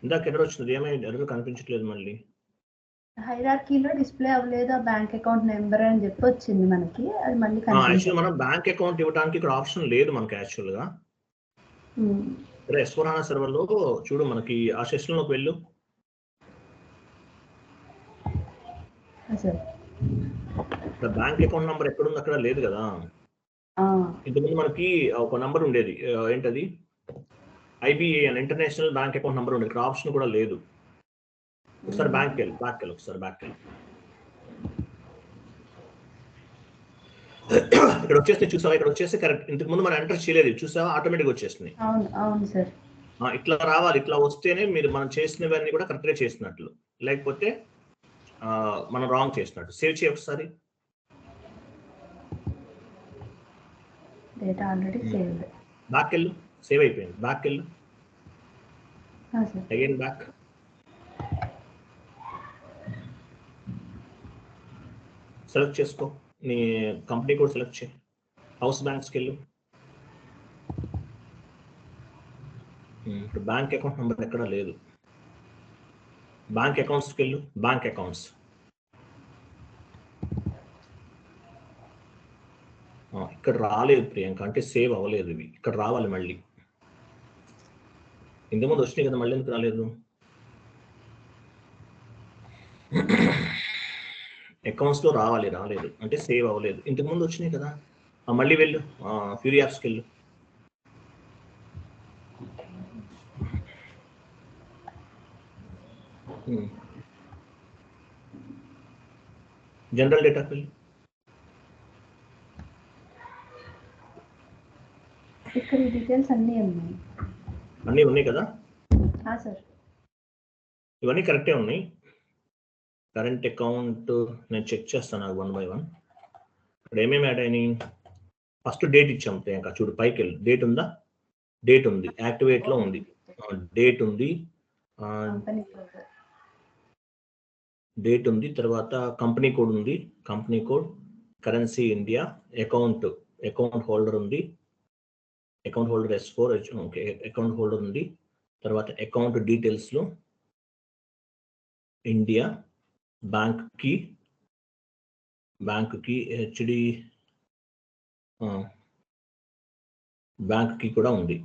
ఇందాక ఎర్రర్ వచ్చింది, ఏమైంది? ఎర్రర్ కనిపించట్లేదు. మళ్ళీ హైరార్కీలో డిస్ప్లే అవ్వలేదు బ్యాంక్ అకౌంట్ నెంబర్ అని చెప్పి వచ్చింది మనకి. అది మళ్ళీ యాక్చువల్ మనం బ్యాంక్ అకౌంట్ ఇవ్వడానికి ఇక్కడ ఆప్షన్ లేదు మనకి యాక్చువల్ గా. S/4HANA సర్వర్ లో చూడు, మనకి ఆ సెషన్ లోకి వెళ్ళు. బ్యాంక్ అకౌంట్ నంబర్ ఎక్కడుంది? అక్కడ లేదు కదా. ఇంతకుముందు మనకి ఒక నంబర్ ఉండేది, ఏంటది? IBAN, international bank account number ఉండేది. ఇక్కడ ఆప్షన్ కూడా లేదు. ఒకసారి బ్యాక్ వెళ్ళి ఒకసారి బ్యాక్ వెళ్ళి ఇక్కడ వచ్చేస్తే చూసావా? ఇక్కడ వచ్చేస్తే కరెక్ట్. ఇంతకు ముందు మనం ఎంటర్ చేయలేదు, చూసావా? ఆటోమేటిక్ వచ్చేస్తుంది. అవును సార్. ఇట్లా రావాలి. ఇట్లా వస్తేనే మీరు మనం చేసినవన్నీ కూడా కరెక్ట్ గా చేసినట్లు, లేకపోతే మనం రాంగ్ చేసినట్టు. సేవ్ చేయి ఒకసారి. Data already saved. బ్యాక్ వెళ్ళు. సేవ్ అయిపోయింది. బ్యాక్ వెళ్ళు. Again back. సెలెక్ట్ చేసుకో, నీ కంపెనీ కోడ్ సెలెక్ట్ చేయి. హౌస్ బ్యాంక్స్కి వెళ్ళు. ఇప్పుడు బ్యాంక్ అకౌంట్ నెంబర్ ఎక్కడ లేదు. బ్యాంక్ అకౌంట్స్కి వెళ్ళు. బ్యాంక్ అకౌంట్స్ ఇక్కడ రాలేదు ప్రియాంక, అంటే సేవ్ అవ్వలేదు. ఇవి ఇక్కడ రావాలి మళ్ళీ. ఇంతకుముందు వచ్చినాయి కదా, మళ్ళీ ఎందుకు రాలేదు? అకౌంట్స్ లో రావాలి, రాలేదు అంటే సేవ్ అవ్వలేదు. ఇంతకుముందు వచ్చినాయి కదా. మళ్ళీ వెళ్ళు, ఫ్యూరీ యాప్స్కి వెళ్ళు. జనరల్ డేటాకి వెళ్ళు. ఇక్కడ ఈ డీటెయిల్స్ అన్నీ ఉన్నాయి కదా సార్. ఇవన్నీ కరెక్టే ఉన్నాయి. కరెంట్ అకౌంట్ నేను చెక్ చేస్తాను 1 by 1. ఇక్కడ ఏమేమి యాడ్ అయినాయి? ఫస్ట్ డేట్ ఇచ్చాం ప్రియాంక, చూడు పైకి వెళ్ళి. డేట్ ఉందా? డేట్ ఉంది, యాక్టివేట్ లో ఉంది. డేట్ ఉంది, డేట్ ఉంది. తర్వాత కంపెనీ కోడ్ ఉంది, company code. Currency India. Account holder ఉంది, account holder S4. Okay, account holder ఉంది. తర్వాత అకౌంట్ డీటెయిల్స్ లో ఇండియా. బ్యాంక్ కి హెచ్డి బ్యాంక్ కి కూడా ఉంది.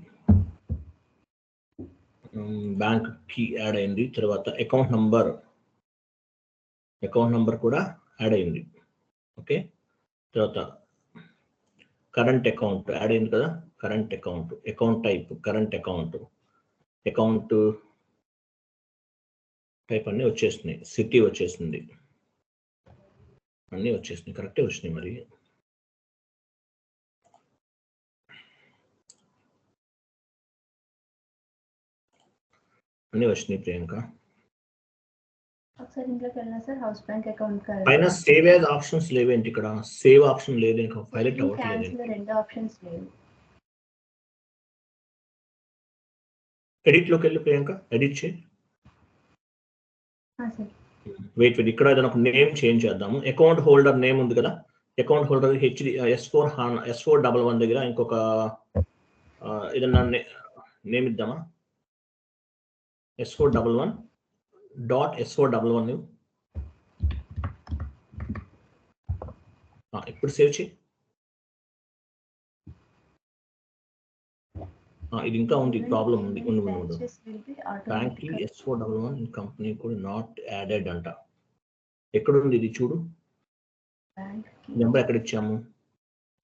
బ్యాంక్ కి యాడ్ అయింది. తర్వాత అకౌంట్ నంబర్ కూడా యాడ్ అయింది. ఓకే, తర్వాత కరెంట్ అకౌంట్ యాడ్ అయింది కదా. Current account type current account type అన్నీ వచ్చేసినాయి. సిటీ వచ్చేసింది, అన్నీ వచ్చేసినాయి, కరెక్టే వచ్చినాయి. మరి అన్నీ వచ్చినాయి ప్రియాంక. పైన సేవ్ యాజ్ ఆప్షన్స్ లేవేంటి? ఇక్కడ సేవ్ ఆప్షన్ లేదు, ఇంకా హైలైట్ అవ్వట్లేదు. ఎడిట్ లోకి వెళ్ళి ప్రియాంక, ఎడిట్ చేయి. సార్ వెయిట్ ఇక్కడ ఏదైనా ఒక నేమ్ చేంజ్ చేద్దాము. అకౌంట్ హోల్డర్ నేమ్ ఉంది కదా, అకౌంట్ హోల్డర్ S411 దగ్గర ఇంకొక ఏదన్నా నేమ్ ఇద్దామా? S411.S411 ఇప్పుడు సేవ్ చేయి. ఇది ఇంకా ఉంది, ప్రాబ్లం ఉంది. బ్యాంక్ కి S411 కంపెనీ కూడా నాట్ యాడెడ్ అంట. ఎక్కడ ఉంది ఇది చూడు, నెంబర్ ఎక్కడ ఇచ్చాము?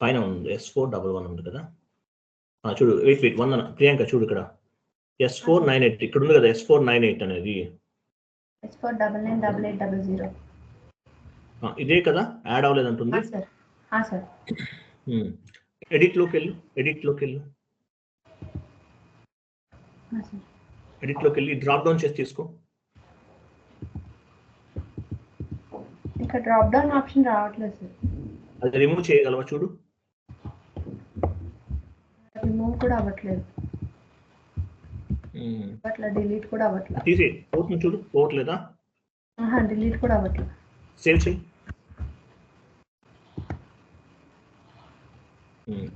పైన ఉంది, S411 ఉంది కదా. చూడు, వెయిట్ ప్రియాంక చూడు, ఇక్కడ S498 ఇక్కడ ఉంది కదా, S498 అనేది S4998800 ఇదే కదా, యాడ్ అవ్వలేదు అంటుంది. ఎడిట్ లోకి వెళ్ళు, డ్రాప్ డౌన్ చేసి తీసుకో. ఇక్కడ డ్రాప్ డౌన్ ఆప్షన్ రావట్లేదు సార్. అది రిమూవ్ చేయగలవా చూడు? రిమూవ్ కూడా అవ్వట్లేదు, అట్లా డిలీట్ కూడా అవ్వట్లేదు. తీసే పోతుంది చూడు, పోవట్లేదా? డిలీట్ కూడా అవ్వట్లేదు. సేవ్ చేయి.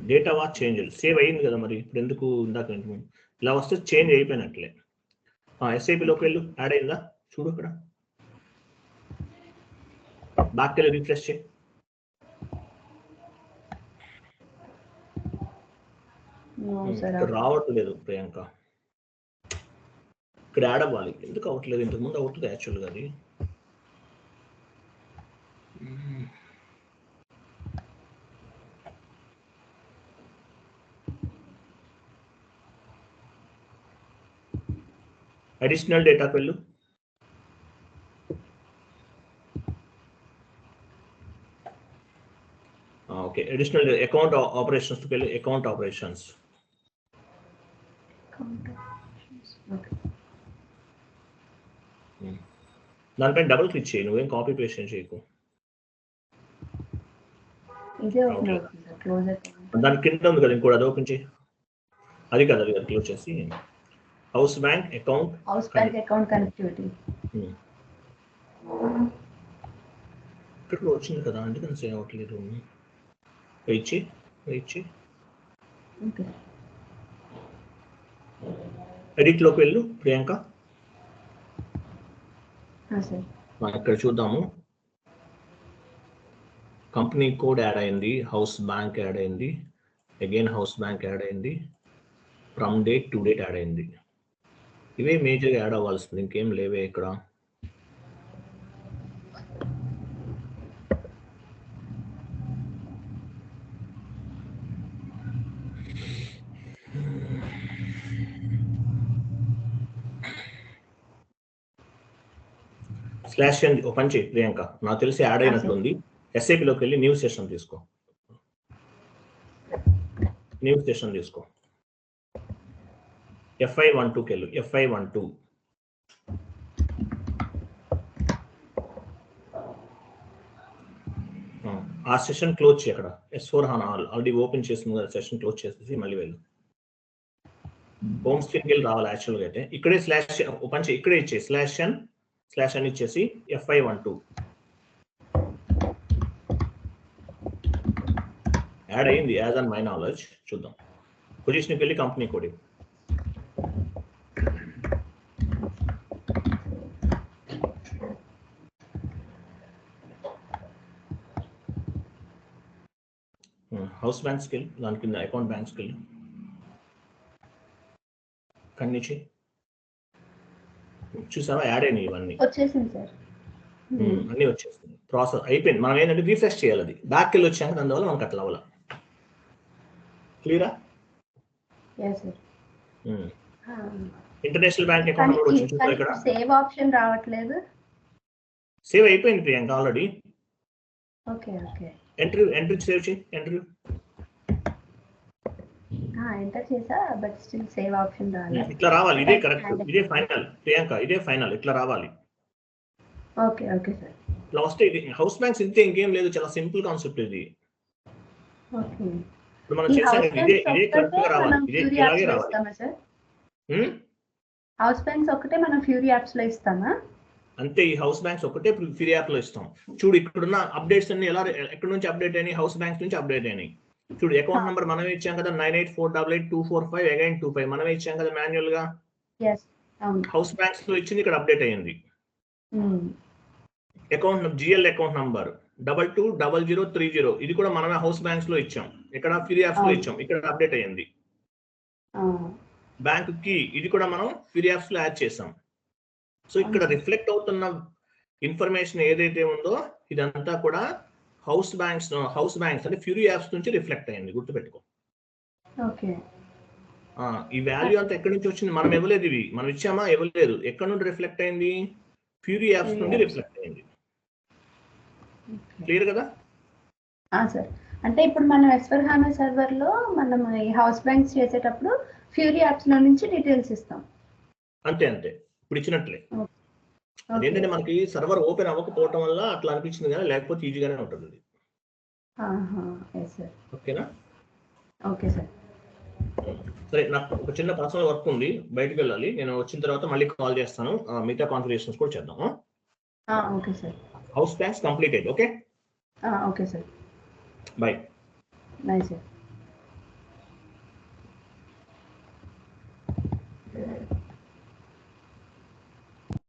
డేటా వాచ్ చేంజ్ సేవ్ అయ్యింది కదా, మరి ఇప్పుడు ఎందుకు ఇందాక ఇలా వస్తే చేంజ్ అయిపోయినట్లే. SIPలోకి వెళ్ళు, యాడ్ అయిందా చూడు అక్కడ. బ్యాక్ వెళ్ళి రిఫ్రెష్ చేయి. రావట్లేదు ప్రియాంక, ఇక్కడ యాడ్ అవ్వాలి. ఎందుకు అవ్వట్లేదు? ఇంతకు ముందు అవుతుంది యాక్చువల్గా అది. అడిషనల్ డేటాకి వెళ్ళు. ఓకే, అడిషనల్ అకౌంట్ ఆపరేషన్స్ వెళ్ళి, అకౌంట్ ఆపరేషన్స్. దానిపైన డబుల్ క్లిక్ చేయి, నువ్వేం కాపీ పేస్ట్ చేయకు. దాని కింద ఉంది కదా ఇంకోటి, అది ఓపెన్ చేయి. అది కదా, అది క్లోజ్ చేసి హౌస్ బ్యాంక్ అకౌంట్ కనెక్టివిటీ ఇక్కడ వచ్చింది కదా, అందుకని సేవ్ అవ్వట్లేదు. వెయిట్ చేయి. ఎడిట్ లోకి వెళ్ళు ప్రియాంక. ఇక్కడ చూద్దాము, కంపెనీ కోడ్ యాడ్ అయింది, హౌస్ బ్యాంక్ యాడ్ అయింది, అగైన్ హౌస్ బ్యాంక్ యాడ్ అయింది, from date to date add అయింది. ఇవే మేజర్గా యాడ్ అవ్వాల్సింది, ఇంకేం లేవే ఇక్కడ. స్లాష్ అని ఓపెన్ చేయి ప్రియాంక, నాకు తెలిసి యాడ్ అయినట్లుంది. SIPలోకి వెళ్ళి న్యూ సెషన్ తీసుకో. FI12కి వెళ్ళు, FI12. ఆ సెషన్ క్లోజ్ చేయి. అక్కడ S4HANA ఆల్రెడీ ఓపెన్ చేస్తుంది కదా, సెషన్ క్లోజ్ చేసేసి మళ్ళీ వెళ్ళు. హోమ్ స్క్రీన్కి వెళ్ళి రావాలి యాక్చువల్గా అయితే. ఇక్కడే స్లాష్ ఓపెన్ చేయి, ఇక్కడే ఇచ్చే స్లాష్ అని ఇచ్చేసి FI12 యాడ్ అయింది యాజ్ అన్ మై నాలెడ్జ్. చూద్దాం, పొజిషన్కి వెళ్ళి company code. House bank skill, దాని కింద అకౌంట్ బ్యాంక్ స్కిల్ కన్నిచ్చి చూసావా, యాడ్ అయినాయి ఇవన్నీ. వచ్చేసింది సార్, అన్నీ వచ్చేసింది, ప్రాసెస్ అయిపోయింది. మనం ఏంటంటే రీఫ్రెష్ చేయాలి, అది బ్యాక్ వెళ్ళి వచ్చాక అందువల్ల మనకు అట్లా అవ్వాలి. క్లియరా? ఇంటర్నేషనల్ బ్యాంక్ అకౌంట్ కూడా వచ్చింది చూసారు ఇక్కడ. సేవ్ ఆప్షన్ రావట్లేదు. సేవ్ అయిపోయింది Priyanka already. Okay entry save చేయి. ఎంటర్ చేసా, బట్ స్టిల్ సేవ్ ఆప్షన్ రావాలి. ఇట్లా రావాలి, ఇదే కరెక్ట్, ఇదే ఫైనల్ ప్రియాంక, ఇదే ఫైనల్, ఇట్లా రావాలి. Okay sir. ఇట్లా వస్తే ఇది హౌస్ బ్యాంక్స్ ఇంతే, ఇంకేం లేదు, చాలా సింపుల్ కాన్సెప్ట్ ఇది. ఓకే, ఇప్పుడు మనం చేసాం ఇదే కరెక్ట్ గా రావాలి, ఇదే ఇలాగే రావాలి. హౌస్ బ్యాంక్స్ ఒకటే మనం ఫ్యూరీ యాప్స్ లో ఇస్తామా? అంతే ఈ హౌస్ బ్యాంక్స్ ఒకటే ఫ్రీ యాప్ లో ఇస్తాం. చూడు ఇక్కడున్న అప్డేట్స్ అన్ని ఎలా ఎక్కడి నుంచి అప్డేట్ అయినాయి, హౌస్ బ్యాంక్స్ నుంచి అప్డేట్ అయినాయి. చూడు అకౌంట్ నెంబర్ మనమే ఇచ్చాం కదా 98488245 అగైన్ 25 మనమే ఇచ్చాం కదా మాన్యువల్ గా. హౌస్ బ్యాంక్స్ లో ఇచ్చింది ఇక్కడ అప్డేట్ అయ్యింది. అకౌంట్ జిఎల్ అకౌంట్ నంబర్ 220030 ఇది కూడా మనమే హౌస్ బ్యాంక్స్ లో ఇచ్చాం, ఇక్కడ ఫ్రీ యాప్స్ లో ఇచ్చాం, ఇక్కడ అప్డేట్ అయ్యింది. బ్యాంక్ కి ఇది కూడా మనం ఫ్రీ యాప్స్ లో యాడ్ చేసాం. సో ఇక్కడ రిఫ్లెక్ట్ అవుతున్న ఇన్ఫర్మేషన్ ఏదైతే ఉందో ఇదంతా కూడా హౌస్ బ్యాంక్స్ అంటే ఫ్యూరీ యాప్స్ నుంచి రిఫ్లెక్ట్ అయ్యింది, గుర్తుపెట్టుకో. ఈ వాల్యూ అంతా ఎక్కడి నుంచి వచ్చింది, మనం ఇవ్వలేదు, ఇవి మనం ఇచ్చామా, ఇవ్వలేదు. ఎక్కడి నుండి రిఫ్లెక్ట్ అయింది, ఫ్యూరీ యాప్స్ నుండి రిఫ్లెక్ట్ అయింది. క్లియర్ కదా సార్? అంటే ఇప్పుడు మనం S/4HANA సర్వర్ లో మనం ఈ హౌస్ బ్యాంక్స్ చేసేటప్పుడు ఫ్యూరీ యాప్స్ లో నుంచి డీటెయిల్స్ ఇస్తాం. అంతే ఇప్పుడు ఇచ్చినట్లే. అదేంటంటే మనకి సర్వర్ ఓపెన్ అవ్వకపోవటం వల్ల అట్లా అనిపించింది, కానీ లేకపోతే ఈజీగానే ఉంటుంది. ఓకేనా? Okay sir. సరే, నాకు ఒక చిన్న పర్సనల్ వర్క్ ఉంది, బయటకు వెళ్ళాలి. నేను వచ్చిన తర్వాత మళ్ళీ కాల్ చేస్తాను, మిగతా కాన్ఫిగరేషన్స్ కూడా చేద్దాం. Okay sir. House banks completed. Okay okay sir. Bye. Bye sir.